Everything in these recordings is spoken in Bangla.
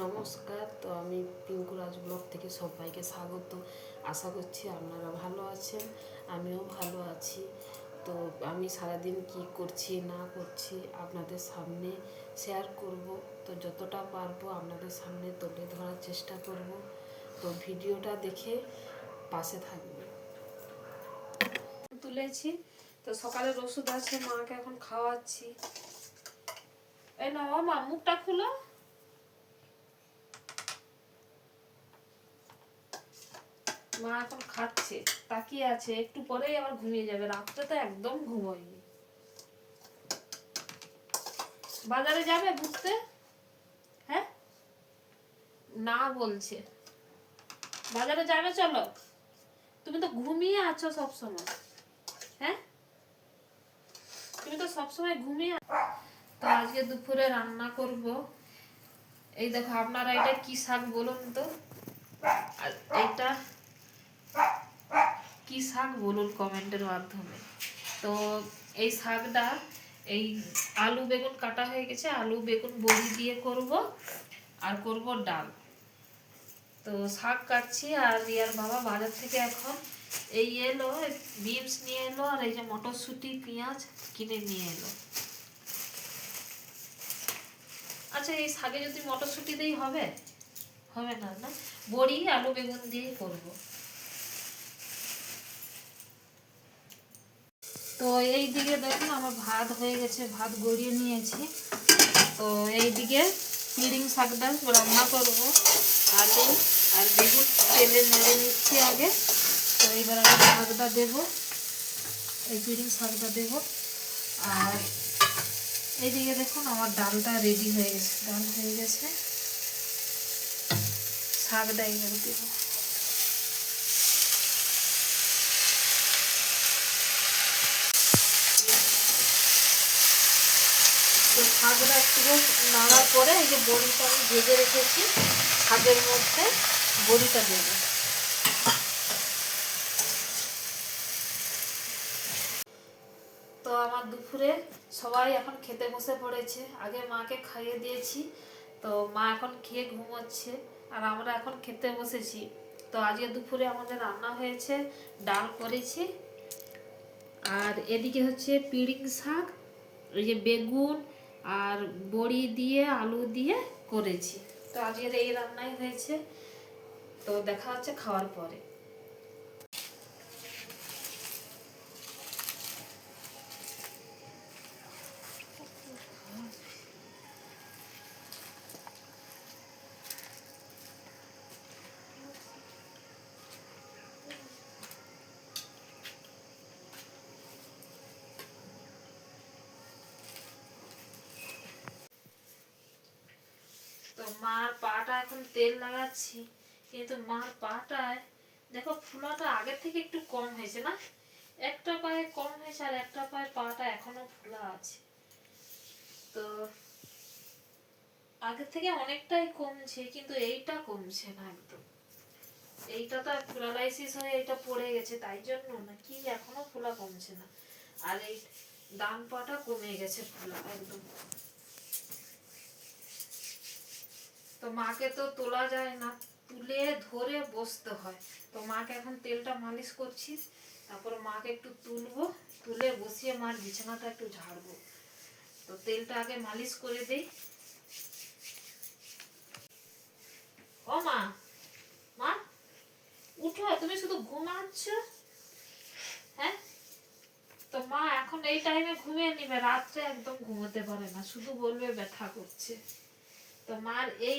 নমস্কার। তো আমি পিঙ্কু রাজ ব্লগ থেকে সবাইকে স্বাগত। আশা করছি আপনারা ভালো আছেন, আমিও ভালো আছি। তো আমি সারাদিন কি করছি না করছি আপনাদের সামনে শেয়ার করব। তো যতটা পারবো আপনাদের সামনে তুলে ধরার চেষ্টা করব। তো ভিডিওটা দেখে পাশে থাকবে। তুলেছি তো সকালের ওষুধ আছে, মাকে এখন খাওয়াচ্ছি। এই না মা, মুখটা খুলো। মা এখন খাচ্ছে, তাকিয়ে আছে, একটু পরেই আবার ঘুমিয়ে যাবে। রাত্রে তো একদম ঘুমোয়নি। বাজারে যাবে ঘুরতে? হ্যাঁ না বলছে বাজারে যাবে, চলো। তুমি তো ঘুমিয়ে আছো সব সময়। হ্যাঁ তুমি তো সবসময় ঘুমিয়ে। তো আজকে দুপুরে রান্না করব। এই দেখো, আপনারা এটা কি শাক বলুন তো? এইটা কি শাক বলুন কমেন্টের মাধ্যমে। তো এই শাকটা, এই আলু বেগুন কাটা হয়ে গেছে, আলু বেগুন বড়ি দিয়ে করব, আর করব ডাল। তো শাক কাটছি, আর রিয়ার বাবা বাজার থেকে এখন এই এলো, বিনস নিয়ে এলো, আর এই যে মটরশুঁটি পেঁয়াজ কিনে নিয়ে এলো। আচ্ছা, এই শাকে যদি মটরশুঁটি দিই হবে? হবে না, না বড়ি আলু বেগুন দিয়েই করবো। তো এই দিকে দেখুন আমার ভাত হয়ে গেছে, ভাত গড়িয়ে নিয়েছি। তো এই দিকে পিড়িং শাকটা রান্না করবো। আলু আর বেগুন তেলে নেড়ে নিচ্ছি আগে। তো এইবার আমি শাকটা দেবো, এই পিড়িং শাকটা দেবো। আর এইদিকে দেখুন আমার ডালটা রেডি হয়ে গেছে, ডাল হয়ে গেছে। শাকটা এইবার দেবো। তো শাকটা একটু নাড়ার পরে এই যে বড়িটা আমি ভেজে রেখেছি, শাকের মধ্যে বড়িটা দেবো। তো আমার দুপুরে সবাই এখন খেতে বসে পড়েছে। আগে মাকে খাইয়ে দিয়েছি, তো মা এখন খেয়ে ঘুমোচ্ছে, আর আমরা এখন খেতে বসেছি। তো আজকে দুপুরে আমাদের রান্না হয়েছে, ডাল করেছি, আর এদিকে হচ্ছে পিড়িং শাক, এই যে বেগুন আর বড়ি দিয়ে আলু দিয়ে করেছি। তো আজকের এই রান্নাই হয়েছে। তো দেখা হচ্ছে খাওয়ার পরে। তো মার পাটা এখন তেল লাগাচ্ছি, কিন্তু মার পাটায় দেখো ফোলাটা আগের থেকে একটু কম হয়েছে না? একটা পায়ে কম হয়েছে, আর একটা পায়ে পাটা এখনো ফোলা আছে। তো আগের থেকে অনেকটাই কমছে, কিন্তু এইটা কমছে না একদম। এইটা তো প্যারালাইসিস হয়ে এটা পড়ে গেছে, তাই জন্য না কি এখনো ফোলা কমছে না। আর এই ডান পাটা কমে গেছে ফোলা একদম। তো মাকে তো তোলা যায় না, তুলে ধরে বসতে হয়। তো মাকে এখন তেলটা মালিশ করছি, তারপর মাকে একটু তুলবো, তুলে বসিয়ে মার বিছানাটা একটু ঝাড়বো। তো তেলটা আগে মালিশ করে দেই। ও মা, মা উঠো, তুমি শুধু ঘুমাচ্ছ। হ্যাঁ, তো মা এখন এই টাইমে ঘুমিয়ে নিবে, রাত্রে একদম ঘুমোতে পারে না, শুধু বলবে ব্যথা করছে। তো মার এই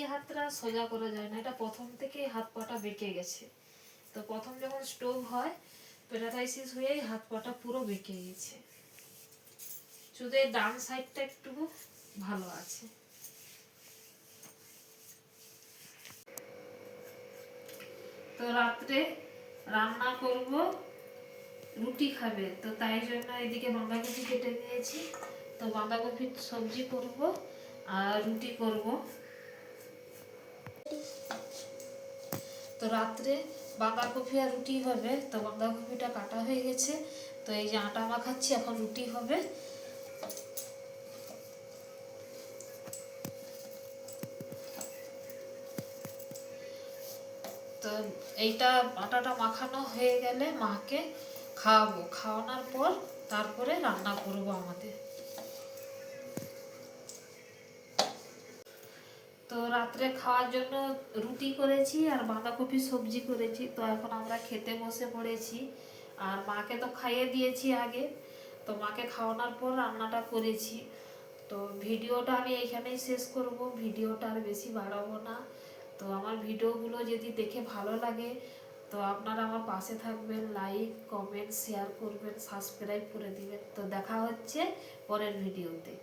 হাতটা সোজা করা যায় না, এটা প্রথম থেকে হাত পাটা বেঁকে গেছে। তো প্রথম যখন স্ট্রোক হয়, প্যারালাইসিস হয়ে হাত পাটা পুরো বেঁকে গেছে, শুধু এই ডান সাইডটা একটু ভালো আছে। তো রাত্রে রান্না করব, রুটি খাবে, তো তাই জন্য এদিকে বাঁধাকপি কেটে নিয়েছি। তো বাঁধাকপির সবজি করব আর রুটি করব। তো রাত্রে বাঁধাকপি আর রুটি হবে। তো বাঁধাকপিটা কাটা হয়ে গেছে, তো এই যে আটা মাখাচ্ছি, এখন রুটি হবে। তো এইটা আটাটা মাখানো হয়ে গেলে মাকে খাওয়াবো, খাওয়ানোর পর তারপরে রান্না করব আমাদের। তো রাত্রে খাওয়ার জন্য রুটি করেছি আর বাঁধাকপি সবজি করেছি। তো এখন আমরা খেতে বসে পড়েছি। আর মাকে তো খাইয়ে দিয়েছি আগে, তো মাকে খাওয়ানোর পর রান্নাটা করেছি। তো ভিডিওটা আমি এইখানেই শেষ করব, ভিডিওটা আর বেশি বাড়াবো না। তো আমার ভিডিওগুলো যদি দেখে ভালো লাগে তো আপনারা আমার পাশে থাকবেন, লাইক কমেন্ট শেয়ার করবেন, সাবস্ক্রাইব করে দিবেন। তো দেখা হচ্ছে পরের ভিডিওতে।